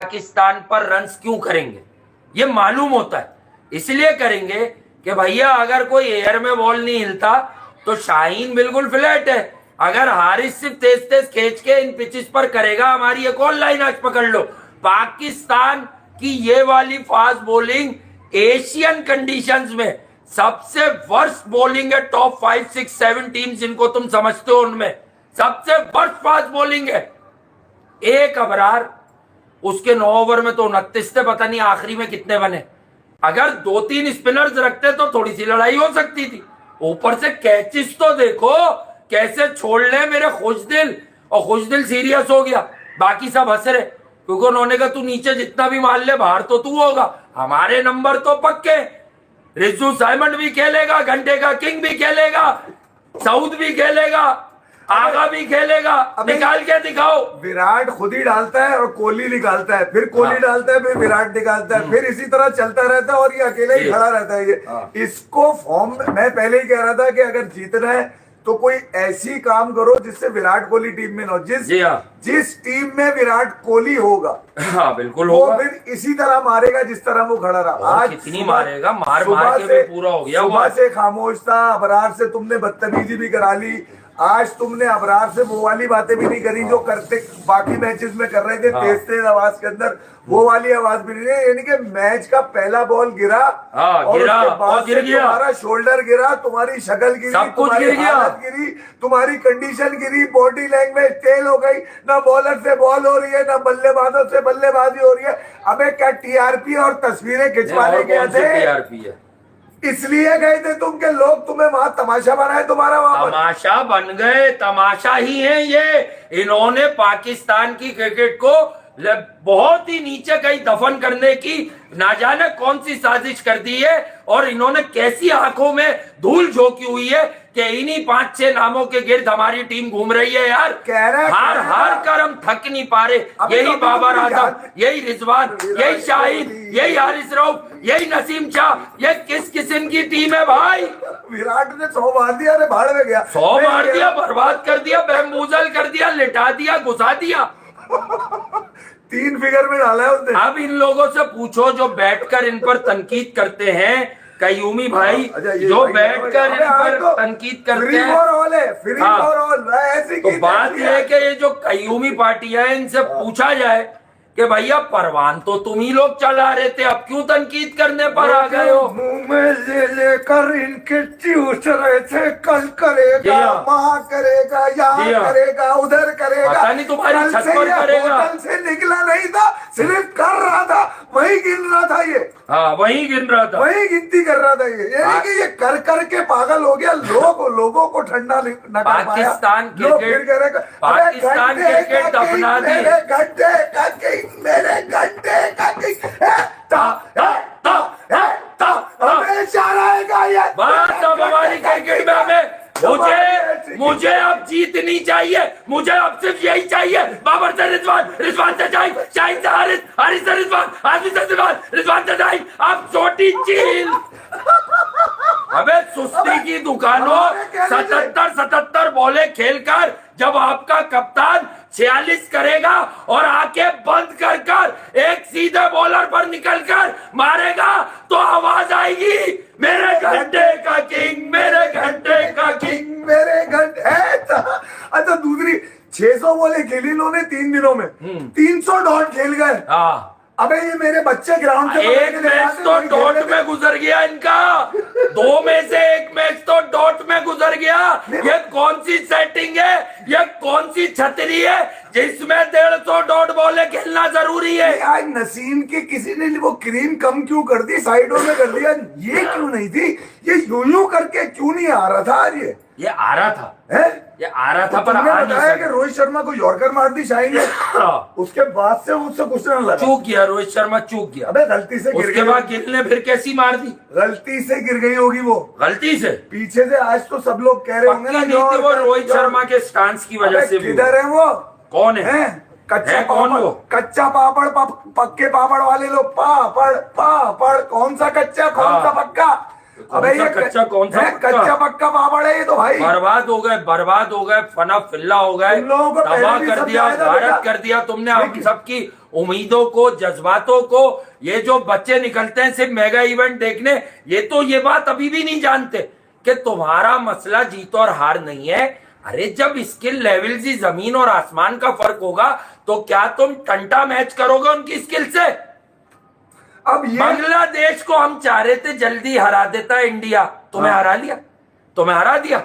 पाकिस्तान पर रन्स क्यों करेंगे, ये मालूम होता है। इसलिए करेंगे कि भैया अगर कोई एयर में बॉल नहीं हिलता तो शाहीन बिल्कुल फ्लैट है। अगर हारिस सिर्फ तेज तेज खींच के इन पिचेस पर करेगा, हमारी एक और लाइन आज पकड़ लो, पाकिस्तान की ये वाली फास्ट बॉलिंग एशियन कंडीशंस में सबसे वर्स्ट बॉलिंग है। टॉप 5, 6, 7 टीम जिनको तुम समझते हो उनमें सबसे वर्स्ट फास्ट बॉलिंग है। एक अबरार, उसके 9 ओवर में तो 29 थे, पता नहीं आखिरी में कितने बने। अगर 2-3 स्पिनर्स रखते तो थोड़ी सी लड़ाई हो सकती थी। ऊपर से कैचेस तो देखो कैसे छोड़ ले मेरे खुशदिल, और खुशदिल सीरियस हो गया, बाकी सब हंस रहे क्योंकि उन्होंने कहा तू नीचे जितना भी मार ले बाहर तो तू होगा, हमारे नंबर तो पक्के। रिजू साइमंड भी खेलेगा, घंटे का किंग भी खेलेगा, सऊद भी खेलेगा, आगा भी खेलेगा, निकाल के दिखाओ। विराट खुद ही डालता है और कोहली निकालता है, फिर कोहली डालता है, फिर विराट निकालता है, फिर इसी तरह चलता रहता है और ये अकेले ही खड़ा रहता है। ये इसको फॉर्म मैं पहले ही कह रहा था कि अगर जीतना है तो कोई ऐसी काम करो जिससे विराट कोहली टीम में ना हो। जिस टीम में विराट कोहली होगा, हाँ बिल्कुल वो होगा, फिर इसी तरह मारेगा जिस तरह वो खड़ा रहा। आज कितनी मारेगा, मार के भी पूरा हो गया। सुबह से खामोश था, अबरार से तुमने बदतमीजी भी करा ली, आज तुमने अबरार से वो वाली बातें भी नहीं करी जो करते बाकी मैचेस में कर रहे थे, तेज तेज आवाज के अंदर वो वाली आवाज भी नहीं। यानी कि मैच का पहला बॉल गिरा और गिरा उसके बाद और गिर गया, तुम्हारा शोल्डर गिरा, तुम्हारी शक्ल गिरी, तुम्हारी हालत गिरी, तुम्हारी कंडीशन गिरी, बॉडी लैंग्वेज तेल हो गई, ना बॉलर से बॉल हो रही है, ना बल्लेबाजों से बल्लेबाजी हो रही है। अबे क्या टीआरपी और तस्वीरें खिंचवाने गए थे, इसलिए गए थे तुम के लोग तुम्हें वहां तमाशा बनाए, तुम्हारा वहां तमाशा बन गए। तमाशा ही है ये, इन्होंने पाकिस्तान की क्रिकेट को बहुत ही नीचे कहीं दफन करने की ना जाने कौन सी साजिश कर दी है, और इन्होंने कैसी आंखों में धूल झोंकी हुई है कि इन्हीं 5-6 नामों के गिर्द हमारी टीम घूम रही है यार। हार हार कर हम थक नहीं पा रहे। यही बाबर आजम, यही रिजवान, यही शाहीन, यही हारिस रऊफ, यही नसीम शाह, ये किस किस्म की टीम है भाई। विराट ने 100 मार दिया, अरे भाड़ में गया, 100 मार दिया, बर्बाद कर दिया, बैम्बूजल कर दिया, लिटा दिया, घुसा दिया, 3 फिगर में डाला है उसने। अब इन लोगों से पूछो जो बैठकर इन पर तनकीद करते हैं, कयूमी भाई जो बैठकर इन पर तनकीद करते हैं, तो बात यह है कि ये जो कयूमी पार्टियां हैं इनसे पूछा जाए कि भैया परवान तो तुम ही लोग चला रहे थे, अब क्यों तनकीद करने पर आ गए हो। मुंह में ले लेकर इनके चूस रहे थे, कल करेगा, वहां करेगा, यहाँ करेगा, उधर करेगा, पता नहीं तुम्हारी छत पर करेगा। होटल से निकला नहीं था, सिर्फ कर रहा था, वही गिन रहा था ये। हाँ वही गिन रहा था, वही गिनती कर रहा था ये कर करके पागल हो गया। लोगों को ठंडा न कर पाया। पाकिस्तान क्रिकेट अपना दी, मेरे घंटे हमेशा रहेगा ये बात। अब हमारी क्रिकेट में हमें मुझे अब जीतनी चाहिए, मुझे अब सिर्फ यही चाहिए, बाबर से रिजवान, रिजवान से शाहीन, शाहीन से हारिस, हारिस से रिजवान, हारिस से रिजवान, रिजवान से शाहीन, अब छोटी चील। अबे सुस्ती की दुकानों 77 बॉले खेलकर जब आपका कप्तान 46 करेगा और आंखें बंद कर कर एक सीधे बॉलर पर निकलकर मारेगा तो आवाज आएगी, मेरे घंटे का किंग, मेरे घंटे का किंग, मेरे घंटे। अच्छा दूसरी 600 बॉले खेली इन्होंने 3 दिनों में, 300 डॉट खेल गए। अबे ये मेरे बच्चे ग्राउंड पे एक मैच तो डॉट में गुजर गया इनका, 2 में से 1 मैच तो डॉट में गुजर गया। ये कौन सी सेटिंग है, ये कौन सी छतरी है जिसमें 150 डॉट बॉले खेलना जरूरी है। आज नसीम के किसी ने वो क्रीम कम क्यों कर दी, साइडों में कर दिया, ये क्यों नहीं थी, ये यूं करके क्यों नहीं आ रहा था आज ये आ रहा था है? ये आ रहा था, पर तुमने बताया कि रोहित शर्मा को यॉर्कर मार दी शाहीन ने, उसके बाद से उससे कुछ ना लगा। चूक गया रोहित शर्मा, चूक गया। अबे गलती से गिर गई, उसके बाद गिल ने फिर कैसी मार दी, गलती से गिर गई होगी वो, गलती से पीछे से। आज तो सब लोग कह रहे होंगे ना वो रोहित शर्मा के स्टांस की वजह से। किधर है वो, कौन है? कच्चा पापड़, कच्चा पापड़, पक्के पापड़ वाले लोग, पापड़ पापड़, कौन सा कच्चा कौन सा पक्का। अबे ये कच्चा कौन सा कच्चा पक्का पापड़ है ये तो भाई। बर्बाद हो गए, फना फिल्ला हो गए, तुम लोगों को तबाह पहले भी कर दिया, समझाया था भारत बेटा। कर दिया तुमने हम सबकी उम्मीदों को, जज्बातों को। ये जो बच्चे निकलते हैं सिर्फ मेगा इवेंट देखने, ये तो ये बात अभी भी नहीं जानते कि तुम्हारा मसला जीत और हार नहीं है। अरे जब स्किल लेवल से जमीन और आसमान का फर्क होगा तो क्या तुम टंटा मैच करोगे उनकी स्किल से? अब ये बांग्लादेश को हम चाह रहे थे जल्दी हरा देता इंडिया, तुम्हें हरा लिया, तुम्हें हरा दिया।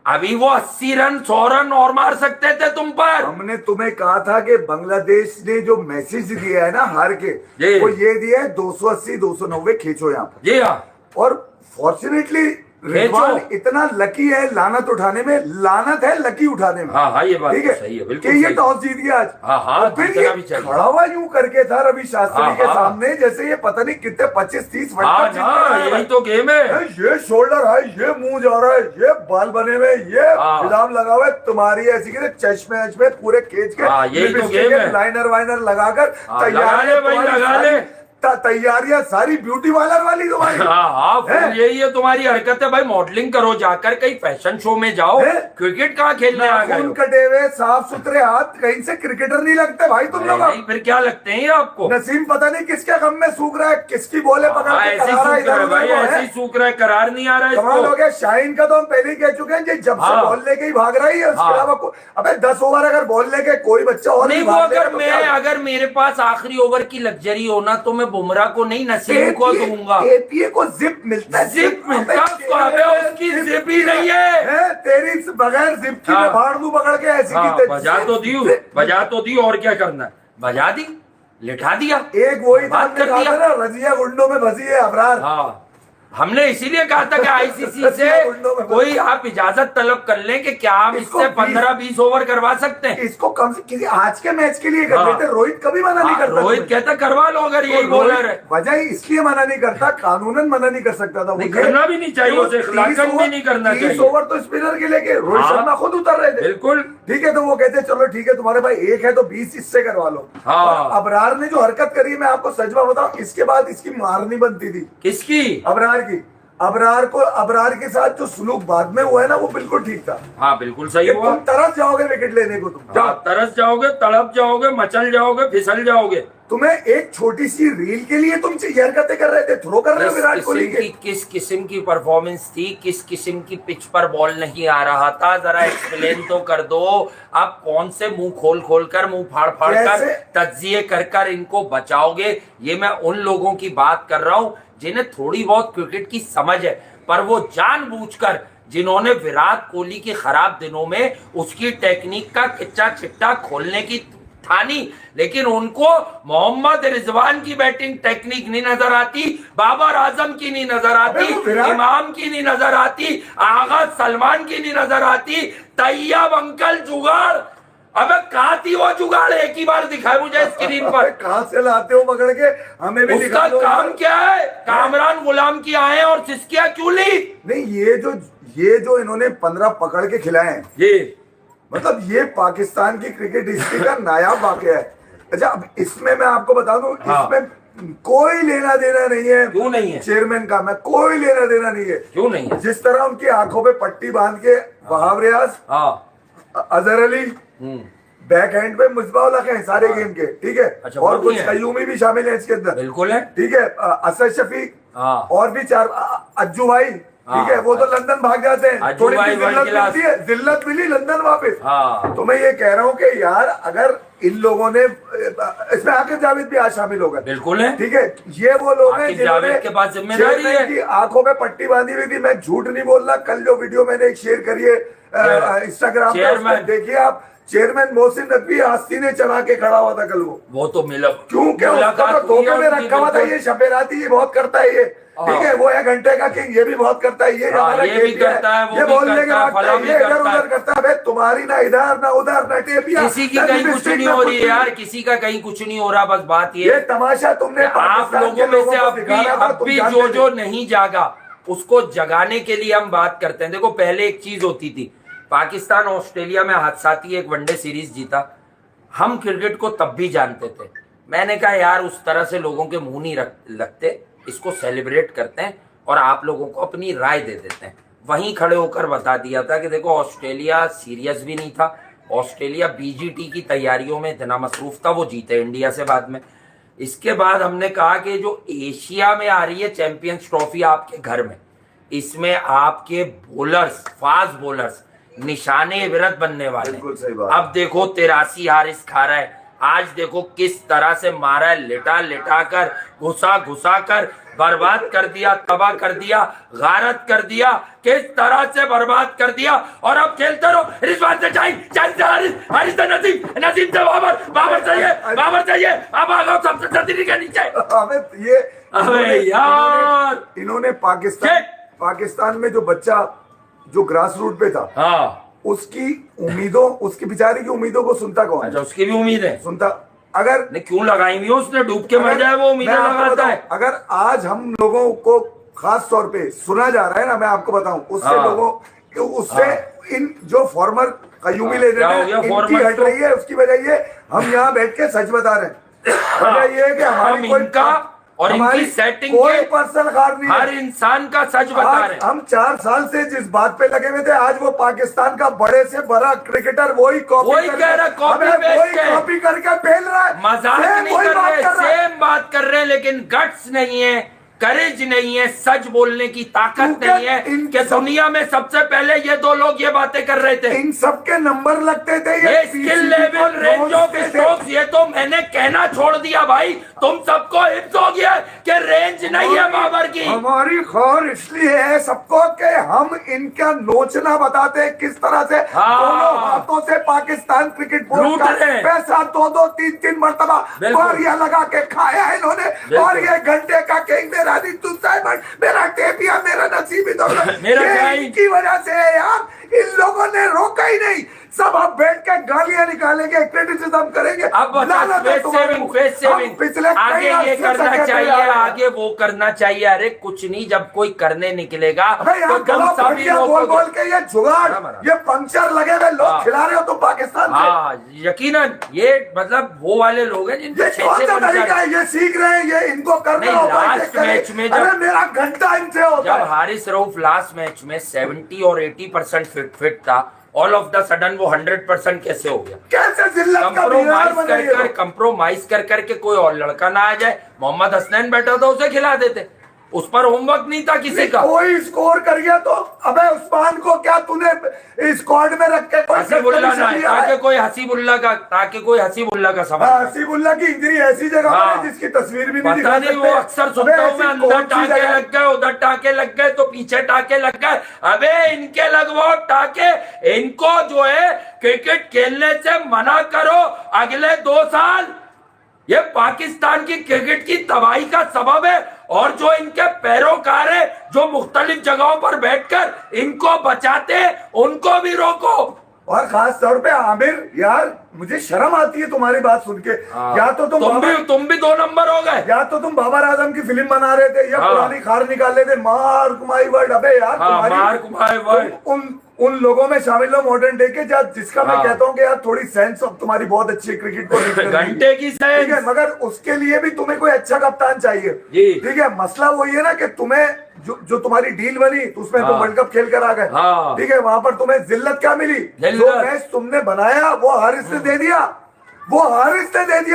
अभी वो 80 रन 100 रन और मार सकते थे तुम पर। हमने तुम्हें कहा था कि बांग्लादेश ने जो मैसेज दिया है ना हार के, जी। वो ये दिया है 280 290 खींचो यहाँ पर। जी हाँ, और फॉर्चुनेटली रिजवान इतना लकी है लानत उठाने में, लानत है लकी उठाने में। हाँ ये बात ठीक तो है, सही है, बिल्कुल कि ये सही। टॉस जीत गया आज। हाँ, और फिर जीतना भी ये चाहिए। खड़ा हुआ यूं करके था रवि शास्त्री हाँ, के हाँ। सामने, जैसे ये पता नहीं कितने 25-30 वर्ल्ड हाँ कप जीत रहा ना, है। यही तो गेम है। ये शोल्डर है, ये मुंह जा रहा है, ये बाल बने हुए, ये हाँ। फिलाम लगा हुआ है, तुम्हारी ऐसी की चश्मे में पूरे केच के हाँ, यही तो लिपस्टिक गेम है। लाइनर वाइनर लगाकर हाँ, लगा ले भाई, लगा ले। तैयारियां सारी ब्यूटी पार्लर वाली तुम्हारी। हाँ है? यही है तुम्हारी हरकत है भाई। मॉडलिंग करो, जाकर कहीं फैशन शो में जाओ, है? क्रिकेट कहाँ खेलने आ गए नाखून हो? कटे हुए साफ सुथरे हाथ, कहीं से क्रिकेटर नहीं लगते भाई तुम लोग। नहीं, फिर क्या लगते हैं ये आपको? नसीम पता नहीं किसके गम में सूख रहा है, किसकी बोले पकड़ हाँ, के ऐसे ही करा रहा है सूख रहा है इधर भाई, उधर को, ऐसे है? ही सूख रहा है, करार नहीं आ रहा है कमाल हो इसको। गया। शाहीन का तो हम पहले ही कह चुके हैं, जी जब से हाँ। बॉल लेके ही भाग रहा ही है, उसके हाँ। अलावा अबे 10 ओवर अगर बॉल लेके कोई बच्चा और नहीं, भी वो भाग लेगा अगर तो मैं क्या? अगर मेरे पास आखिरी ओवर की लग्जरी हो ना, तो मैं बुमराह को नहीं नसीम को दूंगा। एपीए को जिप मिलता है, जिप मिलता है उसको, अबे उसकी जिप ही नहीं है। तेरी बगैर जिप की हाँ। मैं फाड़ दूं पकड़ के ऐसी हाँ, की बजा तो दी और क्या करना है, बजा दी, लिठा दिया, एक वही बात कर दिया। ना, रजिया गुंडों में फंसी है अबरार। हाँ, हमने इसीलिए कहा था कि आईसीसी से कोई आप इजाजत तलब कर लें कि क्या हम इसको इससे 15-20 ओवर करवा सकते हैं। इसको कम से किसी आज के मैच के लिए कर हाँ। देते। रोहित कभी मना नहीं हाँ, करता। रोहित कहता करवा लो अगर यही बॉलर है। वजह इसलिए मना नहीं करता, कानूनन मना नहीं कर सकता था। नहीं, करना भी नहीं चाहिए उसे, इखलाकन भी नहीं करना 30 चाहिए। ओवर तो स्पिनर के लेके रोहित हाँ। शर्मा खुद उतर रहे थे। बिल्कुल। ठीक है, तो वो कहते चलो ठीक है तुम्हारे भाई एक है तो 20 इससे करवा लो। हाँ। और अबरार ने जो हरकत करी, मैं आपको सच बात बताऊं, इसके बाद इसकी मारनी बनती थी किसकी? अबरार की। अबरार के साथ जो सुलूक बाद में हुआ है ना, वो बिल्कुल ठीक था। हाँ बिल्कुल सही कि हुआ। तुम तरस जाओगे विकेट लेने को, तुम हाँ, तरस जाओगे, तड़प जाओगे, मचल जाओगे, फिसल जाओगे। तुम्हें एक छोटी सी रील के लिए तुम ये हरकतें कर रहे थे, थ्रो कर रहे हो विराट कोहली के। किस किस्म की परफॉर्मेंस थी, किस किस्म की पिच पर बॉल नहीं आ रहा था, जरा एक्सप्लेन तो कर दो। आप कौन से मुंह खोल कर, मुंह फाड़ कर, कैसे? तज्जिए कर इनको बचाओगे? ये मैं उन लोगों की बात कर रहा हूं जिन्हें थोड़ी बहुत क्रिकेट की समझ है, पर वो जानबूझकर, जिन्होंने विराट कोहली के खराब दिनों में उसकी टेक्निक का किच्चा चिट्टा खोलने की ठानी, लेकिन उनको मोहम्मद रिजवान की बैटिंग टेक्निक नहीं नजर आती, बाबर आजम की नहीं नजर आती, इमाम की नहीं नजर आती, आगा सलमान की नहीं नजर आती, तैयब अंकल जुगाड़। अबे कहाँ थी वो जुगाड़? एक ही बार दिखाए मुझे स्क्रीन पर। कहां से लाते हो पकड़ के, हमें भी उसका दिखा दो काम यार। क्या है? कामरान गुलाम की आए और सिस्किया क्यों ली? नहीं, ये जो इन्होंने 15 पकड़ के खिलाए हैं, ये मतलब ये पाकिस्तान की क्रिकेट हिस्ट्री का नायाब वाकया है। अच्छा, अब इसमें मैं आपको बता दूं, हाँ। इसमें कोई लेना देना नहीं है। क्यों नहीं है? चेयरमैन का मैं कोई लेना देना नहीं है। क्यों नहीं है? जिस तरह उनकी आंखों पे पट्टी बांध के वहाब रियाज, हाँ। अजहर अली, बैक हैंड पे मुस्बाउल हैं सारे गेम के, ठीक है। अच्छा, और बहुत कुछ ही है। कयूमी भी शामिल है इसके अंदर, बिल्कुल है। ठीक है। असद शफीक, हाँ। और भी 4, अज्जू भाई, ठीक है। वो तो लंदन भाग जाते हैं, अज्जू थोड़ी भाई सी वर्ल्ड जिल्लत क्लास। मिलती है, जिल्लत मिली लंदन वापस। हाँ। तो मैं ये कह रहा हूँ कि यार अगर इन लोगों ने, इसमें आकिब जावेद भी आज शामिल होगा, बिल्कुल है। ठीक है। ये वो लोग हैं आकिब जिन्होंने जावेद के पास जिम्मेदारी है। की आंखों में पट्टी बांधी हुई थी। मैं झूठ नहीं बोल रहा, कल जो वीडियो मैंने एक शेयर करी है इंस्टाग्राम पे, उसमें देखिए आप, चेयरमैन मोहसिन नकवी आस्तीने चढ़ा के खड़ा हुआ था कल। वो तो मिला, क्यों, क्या उसका तो धोखे में रखा हुआ था। ये शपेराती, ये बहुत करता है ये, ठीक है। वो 1 घंटे का किंग, ये भी बहुत करता है। ये हमारा ये भी करता है, वो ये भी बोलने के करता है, बाद फला भी ये इधर करता है। उधर करता है। तुम्हारी ना इधर ना उधर ना टेपिया, किसी की कहीं कुछ नहीं हो रही है यार, किसी का कहीं कुछ नहीं हो रहा। बस बात ये तमाशा तुमने आप लोगों में से अब भी जो नहीं जागा, उसको जगाने के लिए हम बात करते हैं। देखो, पहले एक चीज होती थी, पाकिस्तान ऑस्ट्रेलिया में हादसाती एक वनडे सीरीज जीता, हम क्रिकेट को तब भी जानते थे। मैंने कहा यार उस तरह से लोगों के मुंह नहीं लगते, इसको सेलिब्रेट करते हैं और आप लोगों को अपनी राय दे देते हैं। वहीं खड़े होकर बता दिया था कि देखो ऑस्ट्रेलिया सीरियस भी नहीं था, ऑस्ट्रेलिया बीजीटी की तैयारियों में इतना मसरूफ था, वो जीते इंडिया से बाद में। इसके बाद हमने कहा कि जो एशिया में आ रही है चैंपियंस ट्रॉफी आपके घर में, इसमें आपके बोलर्स, फास्ट बोलर्स निशाने इबरत बनने वाले। बिल्कुल सही बात। अब देखो 83 हारिस खा रहा है, आज देखो किस तरह से मारा है, लिटा लिटा कर, घुसा घुसा कर बर्बाद कर दिया, तबाह कर दिया, गारत कर दिया, किस तरह से बर्बाद कर दिया। और अब खेलते रहो, रिजवान से शाहीन, शाहीन से हारिस, हारिस से नसीम, नसीम से बाबर, बाबर चाहिए, बाबर चाहिए, अब आ गए सबसे जल्दी के नीचे। अबे यार इन्होंने पाकिस्तान में जो बच्चा जो ग्रास रूट पे था, हाँ उसकी उम्मीदों, उसकी बेचारी की उम्मीदों को सुनता कौन? अच्छा, उसकी भी उम्मीद है, सुनता अगर नहीं क्यों लगाई हुई है उसने, डूब के मर जाए वो उम्मीदें लगाता है। अगर आज हम लोगों को खास तौर पे सुना जा रहा है ना, मैं आपको बताऊं, उससे लोगों उससे इन जो फॉर्मर कयूमी लेजर है इनकी हट रही है। उसकी वजह ये हम यहाँ बैठ के सच बता रहे हैं। वजह ये है कि हमारी इनका और इनकी सेटिंग कोई पर्सनल कार नहीं, हर इंसान का सच बता रहे हैं। हम 4 साल से जिस बात पे लगे हुए थे, आज वो पाकिस्तान का बड़े से बड़ा क्रिकेटर वही कॉपी करके फेल रहा है। मजाक नहीं कर रहे, सेम बात कर रहे हैं, लेकिन गट्स नहीं है, करेज नहीं है, सच बोलने की ताकत नहीं है कि दुनिया में सबसे पहले ये 2 लोग ये बातें कर रहे थे। इन सबके नंबर लगते थे, ये skill level, range of strokes, ये तो मैंने कहना छोड़ दिया भाई। तुम सबको हिफ्ज हो गया कि रेंज नहीं है बाबर की। हमारी खौर इसलिए है सबको कि हम इनका नोचना बताते हैं किस तरह से दोनों हाथों से पाकिस्तान क्रिकेट बोर्ड का पैसा 2-2, 3-3 मरतबा बारियां लगा के खाया है इन्होंने। और ये घंटे का किंग मेरा टेपिया, मेरा नसीब, इनकी वजह से है यार। इन लोगों ने रोका ही नहीं, सब अब बैठ के गालियां निकालेंगे, क्रिटिसिज्म करेंगे। अब फेस सेविंग आगे ये करना चाहिए, आगे वो करना चाहिए। अरे कुछ नहीं, जब कोई करने निकलेगा तो तुम सभी बोल बोल के ये जुगाड़, ये पंक्चर लगे हुए लोग खिला रहे हो तुम पाकिस्तान से। हाँ यकीनन, ये मतलब वो वाले लोग हैं जिनके ये सीख रहे हैं, ये इनको करना होगा। लास्ट मैच में मेरा घंटा इनसे होता है। जब हारिस रऊफ लास्ट मैच में 70 और 80% फिट था, ऑल ऑफ द सडन वो 100% कैसे हो गया? कैसे जिल्लत का कंप्रोमाइज कर करके कोई और लड़का ना आ जाए। मोहम्मद हसनैन बैठा था, उसे खिला देते, उस पर होमवर्क नहीं था किसी का। कोई स्कोर कर गया तो अबे उस्मान को क्या तूने स्क्वाड में रख के हसीबुल्ला ना, ताकि कोई हसीबुल्ला का सवाल, हसीबुल्ला की इंजरी ऐसी जगह पर है जिसकी तस्वीर भी नहीं पता नहीं। वो अक्सर सुनता हूं मैं, अंदर टाके लग गए, उधर टाके लग गए, तो पीछे टाके लग गए। अबे इनके लगवाओ टाके, इनको जो है क्रिकेट खेलने से मना करो अगले 2 साल। ये पाकिस्तान की क्रिकेट की तबाही का सबब है। और जो इनके पैरोकार है, जो मुख्तलिफ जगहों पर बैठकर इनको बचाते, उनको भी रोको। और खास तौर पे आमिर, यार मुझे शर्म आती है तुम्हारी बात सुन के। या तो तुम भी 2 नंबर हो गए, या तो तुम बाबर आजम की फिल्म बना रहे थे, या पुरानी खार निकाल रहे थे, मार्क माई वर्ड। अबे यार मार्क माई वर्ड, उन लोगों में शामिल हो मॉडर्न डे के, जिसका मैं कहता हूँ कि यार थोड़ी सेंस ऑफ तुम्हारी बहुत अच्छी है क्रिकेट को घंटे की सेंस, ठीक है, मगर उसके लिए भी तुम्हें कोई अच्छा कप्तान चाहिए। ठीक है, मसला वही है ना कि तुम्हें जो तुम्हारी डील बनी तो उसमें तुम वर्ल्ड कप खेल कर आ गए, ठीक है, वहां पर तुम्हें जिल्लत क्या मिली? जो मैच तुमने बनाया वो हारिस ने दे दिया,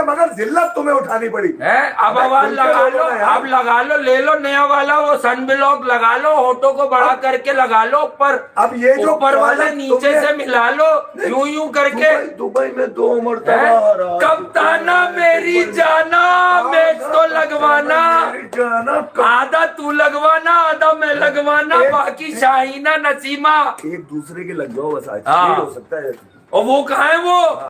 मगर जिल्लत तुम्हें उठानी पड़ी। अब आवाज लगा लो, अब लगा लो, ले लो नया वाला वो सन ब्लॉक लगा लो, होटो को बड़ा करके लगा लो ऊपर। अब ये जो ऊपर वाले नीचे से मिला लो, यूं करके। दुबई में 2 मरतबा कप्ताना मेरी जाना, मैच तो लगवाना, आधा तू लगवाना, आधा मैं लगवाना, बाकी शाहीना नसीमा एक दूसरे के लग जाओ बस। आज हो सकता है। और वो कहाँ है वो?